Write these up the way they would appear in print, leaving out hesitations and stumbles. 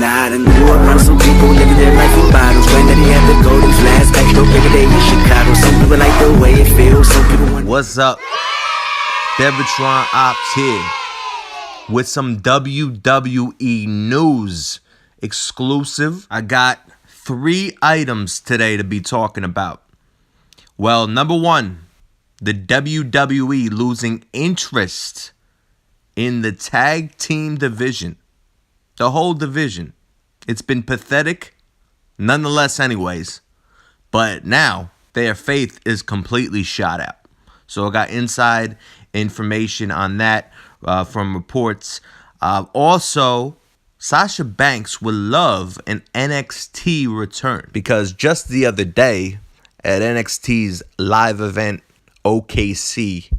Nah, I done grew around some people living their life in bottles. Granddaddy had to go these last back door every day in Chicago. Some people like the way it feels, some people want. What's up? Devatron Ops here with some WWE news exclusive. I got 3 items today to be talking about. Well, number 1, the WWE losing interest in the tag team division. The whole division. It's been pathetic, nonetheless anyways. But now, their faith is completely shot out. So I got inside information on that from reports. Also, Sasha Banks would love an NXT return. Because just the other day, at NXT's live event, OKC,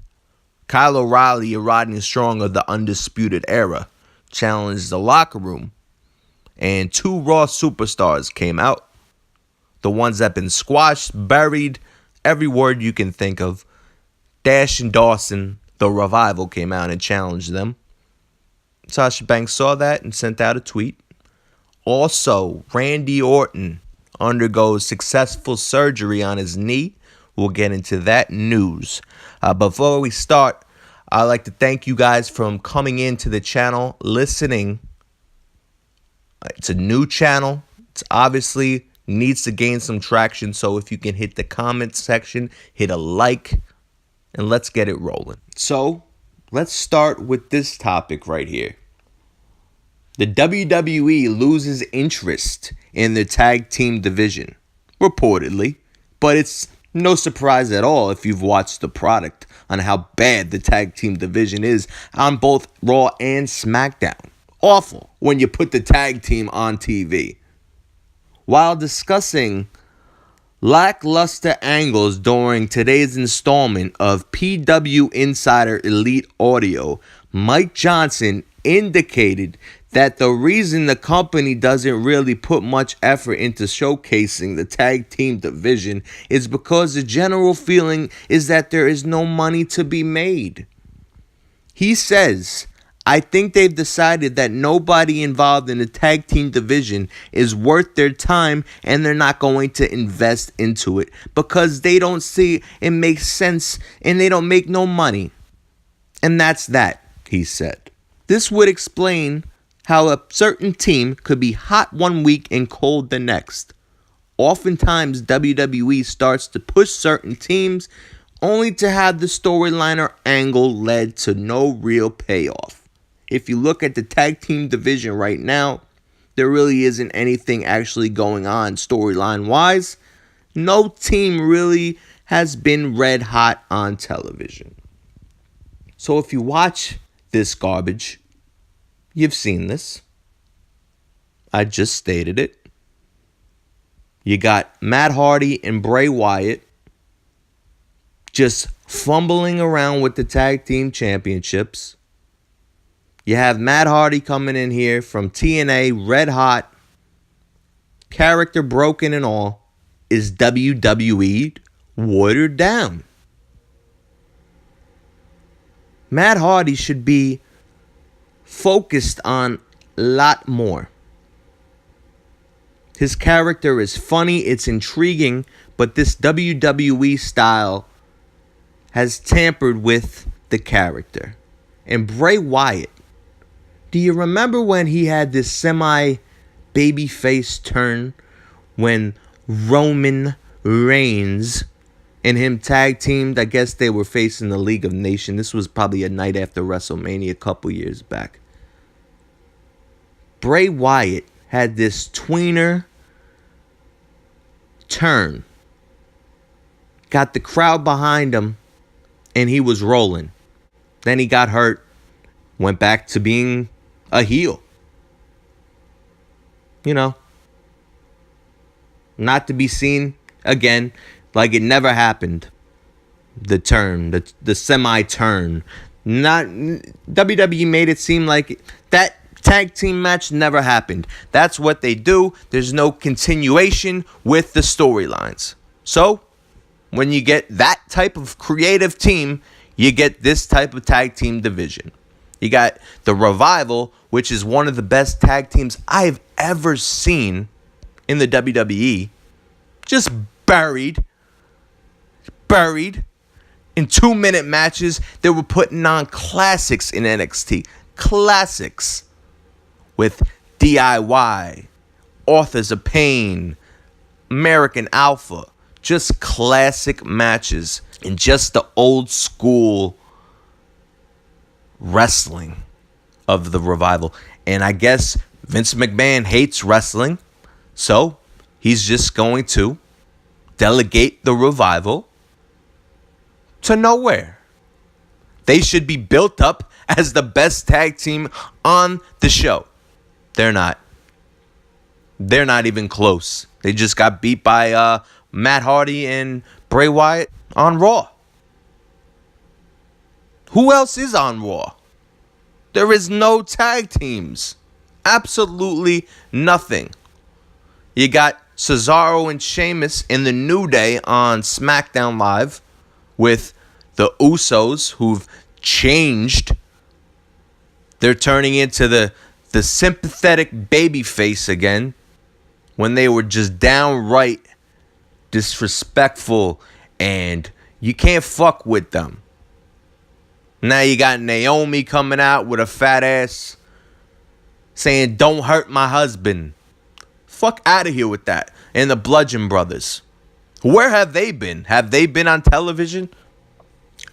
Kyle O'Reilly and Rodney Strong of the Undisputed Era challenged the Locker Room, and 2 Raw superstars came out. The ones that been squashed, buried, every word you can think of. Dash and Dawson, the Revival, came out and challenged them. Sasha Banks saw that and sent out a tweet. Also, Randy Orton undergoes successful surgery on his knee. We'll get into that news. Before we start, I'd like to thank you guys for coming into the channel, listening. It's a new channel. It's obviously needs to gain some traction. So if you can hit the comment section, hit a like, and let's get it rolling. So let's start with this topic right here. The WWE loses interest in the tag team division, reportedly, but it's no surprise at all if you've watched the product on how bad the tag team division is on both Raw and SmackDown. Awful when you put the tag team on TV. While discussing lackluster angles during today's installment of PWInsider Elite Audio, Mike Johnson indicated that the reason the company doesn't really put much effort into showcasing the tag team division is because the general feeling is that there is no money to be made. He says, I think they've decided that nobody involved in the tag team division is worth their time, and they're not going to invest into it because they don't see it makes sense and they don't make no money. And that's that, he said. This would explain how a certain team could be hot one week and cold the next. Oftentimes, WWE starts to push certain teams only to have the storyline or angle led to no real payoff. If you look at the tag team division right now, there really isn't anything actually going on storyline-wise. No team really has been red hot on television. So if you watch this garbage, you've seen this. I just stated it. You got Matt Hardy and Bray Wyatt just fumbling around with the tag team championships. You have Matt Hardy coming in here from TNA, red hot, character broken and all. Is WWE watered down? Matt Hardy should be focused on a lot more. His character is funny, it's intriguing, but this WWE style has tampered with the character. And Bray Wyatt, do you remember when he had this semi-babyface turn when Roman Reigns and him tag teamed? I guess they were facing the League of Nations. This was probably a night after WrestleMania a couple years back. Bray Wyatt had this tweener turn. Got the crowd behind him, and he was rolling. Then he got hurt, went back to being a heel. You know, not to be seen again, like it never happened. The turn, the semi-turn. Not WWE made it seem like that tag team match never happened. That's what they do. There's no continuation with the storylines. So, when you get that type of creative team, you get this type of tag team division. You got the Revival, which is one of the best tag teams I've ever seen in the WWE. Just buried in 2-minute matches. They were putting on classics in NXT. Classics with DIY, Authors of Pain, American Alpha. Just classic matches and just the old school wrestling of the Revival. And I guess Vince McMahon hates wrestling, so he's just going to delegate the Revival to nowhere. They should be built up as the best tag team on the show. They're not. They're not even close. They just got beat by Matt Hardy and Bray Wyatt on Raw. Who else is on Raw? There is no tag teams. Absolutely nothing. You got Cesaro and Sheamus in the New Day on SmackDown Live with the Usos, who've changed. They're turning into the sympathetic babyface again when they were just downright disrespectful and you can't fuck with them. Now you got Naomi coming out with a fat ass saying, "Don't hurt my husband." Fuck out of here with that. And the Bludgeon Brothers. Where have they been? Have they been on television?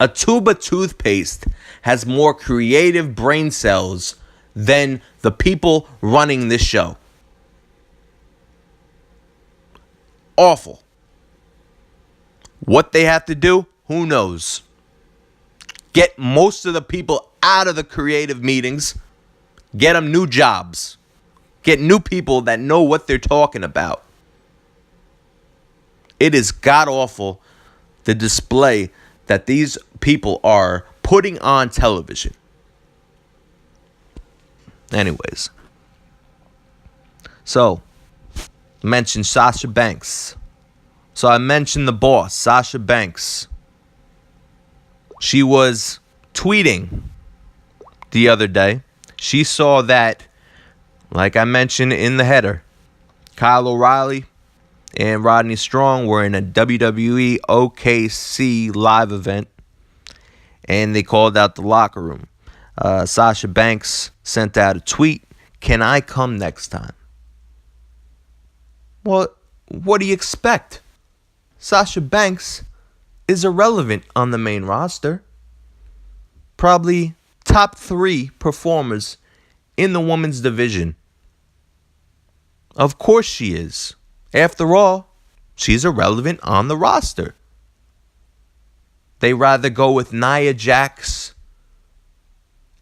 A tube of toothpaste has more creative brain cells than the people running this show. Awful. What they have to do, who knows? Get most of the people out of the creative meetings. Get them new jobs. Get new people that know what they're talking about. It is god-awful, the display that these people are putting on television. Anyways. So, mentioned Sasha Banks. So I mentioned the boss, Sasha Banks. She was tweeting the other day. She saw that, like I mentioned in the header, Kyle O'Reilly and Rodney Strong were in a WWE OKC live event, and they called out the locker room. Sasha Banks sent out a tweet, "Can I come next time?" Well, what do you expect? Sasha Banks is irrelevant on the main roster. Probably top 3 performers in the women's division. Of course she is. After all, she's irrelevant on the roster. They rather go with Nia Jax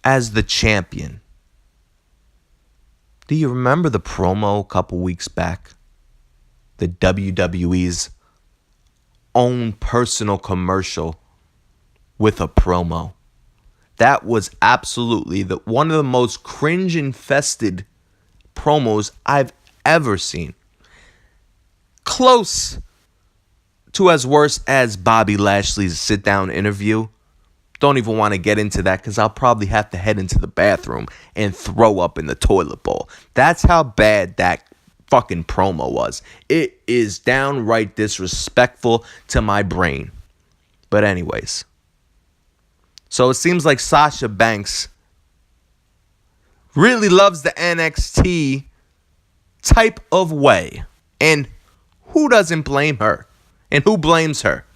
as the champion. Do you remember the promo a couple weeks back? The WWE's own personal commercial with a promo. That was absolutely one of the most cringe-infested promos I've ever seen. Close to as worse as Bobby Lashley's sit-down interview. Don't even want to get into that because I'll probably have to head into the bathroom and throw up in the toilet bowl. That's how bad that fucking promo was. It is downright disrespectful to my brain. But anyways. So it seems like Sasha Banks really loves the NXT type of way. And who doesn't blame her? And who blames her?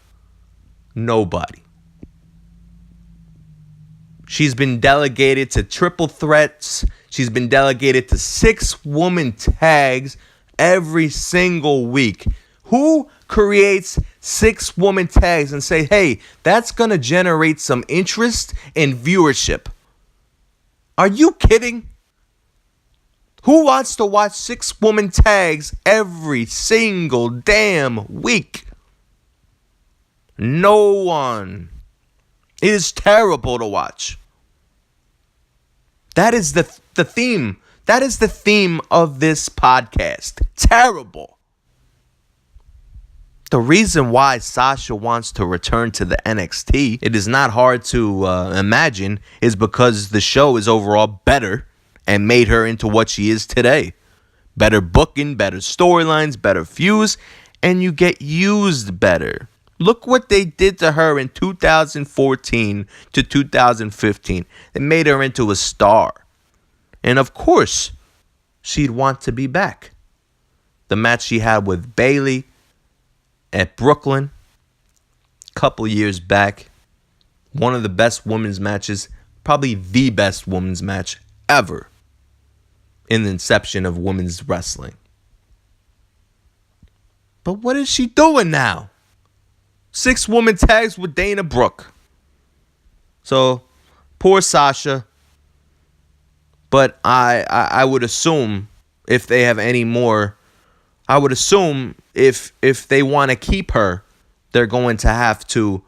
Nobody. She's been delegated to triple threats. She's been delegated to 6-woman tags every single week. Who creates 6-woman tags and say, hey, that's going to generate some interest and viewership? Are you kidding? Who wants to watch 6-woman tags every single damn week? No one. It is terrible to watch. That is the theme. That is the theme of this podcast. Terrible. The reason why Sasha wants to return to the NXT, it is not hard to imagine, is because the show is overall better and made her into what she is today. Better booking, better storylines, better feuds, and you get used better. Look what they did to her in 2014 to 2015. They made her into a star. And of course, she'd want to be back. The match she had with Bayley at Brooklyn a couple years back. One of the best women's matches, probably the best women's match ever in the inception of women's wrestling. But what is she doing now? 6-woman tags with Dana Brooke. So, poor Sasha. But I would assume if they have any more, I would assume if they want to keep her, they're going to have to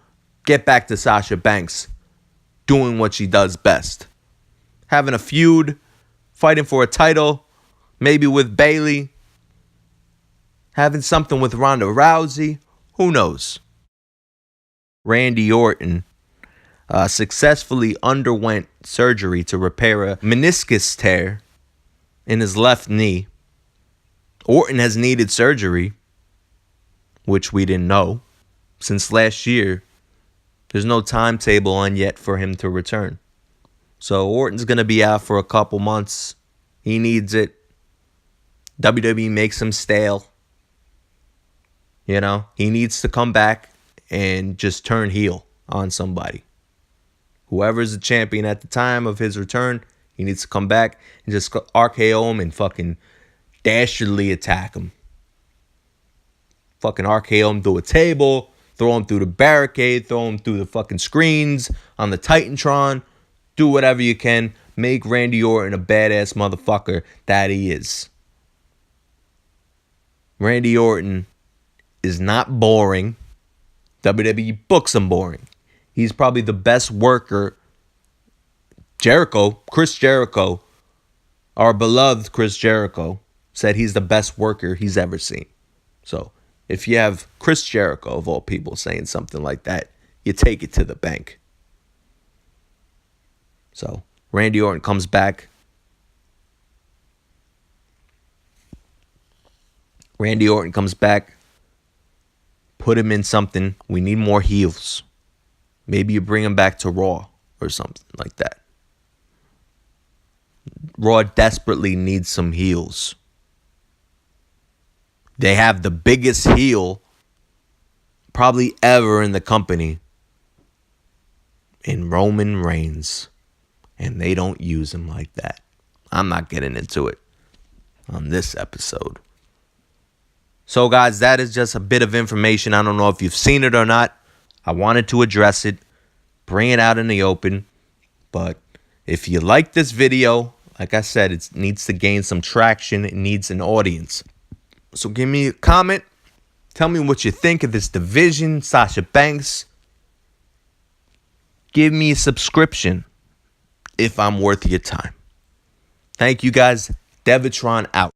get back to Sasha Banks doing what she does best. Having a feud, fighting for a title, maybe with Bayley, having something with Ronda Rousey, who knows? Randy Orton successfully underwent surgery to repair a meniscus tear in his left knee. Orton has needed surgery, which we didn't know, since last year. There's no timetable on yet for him to return. So Orton's going to be out for a couple months. He needs it. WWE makes him stale. You know, he needs to come back and just turn heel on somebody. Whoever's the champion at the time of his return, he needs to come back and just RKO him and fucking dastardly attack him. Fucking RKO him through a table, throw him through the barricade, throw him through the fucking screens on the Titantron. Do whatever you can. Make Randy Orton a badass motherfucker that he is. Randy Orton is not boring. WWE books him boring. He's probably the best worker. Chris Jericho, our beloved Chris Jericho, said he's the best worker he's ever seen. So if you have Chris Jericho, of all people, saying something like that, you take it to the bank. So Randy Orton comes back. Randy Orton comes back. Put him in something. We need more heels. Maybe you bring him back to Raw or something like that. Raw desperately needs some heels. They have the biggest heel probably ever in the company in Roman Reigns. And they don't use him like that. I'm not getting into it on this episode. So, guys, that is just a bit of information. I don't know if you've seen it or not. I wanted to address it, bring it out in the open. But if you like this video, like I said, it needs to gain some traction. It needs an audience. So give me a comment. Tell me what you think of this division, Sasha Banks. Give me a subscription if I'm worth your time. Thank you, guys. Devitron out.